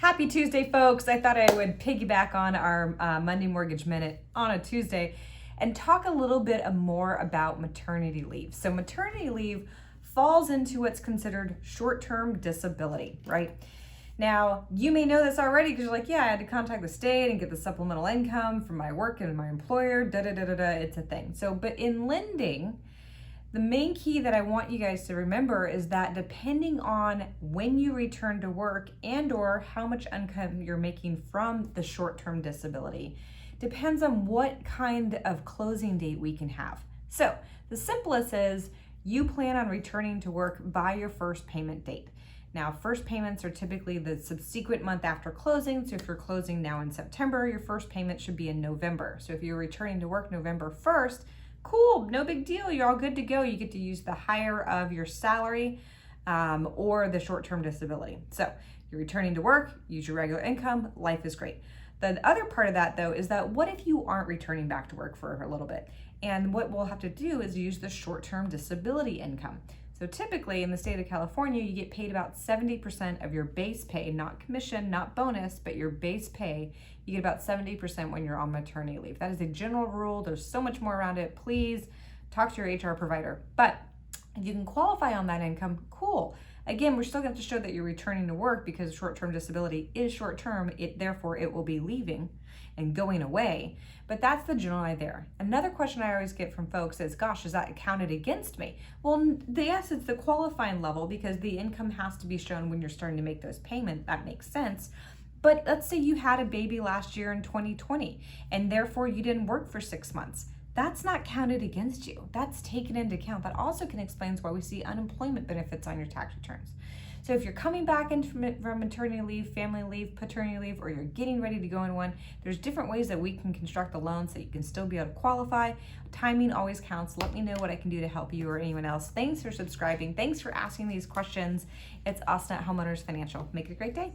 Happy Tuesday, folks. I thought I would piggyback on our Monday Mortgage Minute on a Tuesday and talk a little bit more about maternity leave. So maternity leave falls into what's considered short-term disability, right? Now, you may know this already because you're like, yeah, I had to contact the state and get the supplemental income from my work and my employer, it's a thing. So, but in lending, the main key that I want you guys to remember is that depending on when you return to work and or how much income you're making from the short-term disability depends on what kind of closing date we can have. So the simplest is you plan on returning to work by your first payment date. Now, first payments are typically the subsequent month after closing. So if you're closing now in September, your first payment should be in November. So if you're returning to work November 1st, cool, no big deal. You're all good to go. You get to use the higher of your salary or the short-term disability. So you're returning to work, use your regular income, life is great. The other part of that though is that what if you aren't returning back to work for a little bit? And what we'll have to do is use the short-term disability income. So typically in the state of California, you get paid about 70% of your base pay, not commission, not bonus, but your base pay. You get about 70% when you're on maternity leave. That is a general rule. There's so much more around it. Please talk to your HR provider. But if you can qualify on that income, cool. Again, we're still going to have to show that you're returning to work because short-term disability is short-term. Therefore, it will be leaving and going away. But that's the general idea there. Another question I always get from folks is, gosh, is that counted against me? Well, yes, it's the qualifying level because the income has to be shown when you're starting to make those payments. That makes sense. But let's say you had a baby last year in 2020 and therefore you didn't work for 6 months. That's not counted against you. That's taken into account. That also can explain why we see unemployment benefits on your tax returns. So if you're coming back in from maternity leave, family leave, paternity leave, or you're getting ready to go in one, there's different ways that we can construct the loan so you can still be able to qualify. Timing always counts. Let me know what I can do to help you or anyone else. Thanks for subscribing. Thanks for asking these questions. It's Austin at Homeowners Financial. Make it a great day.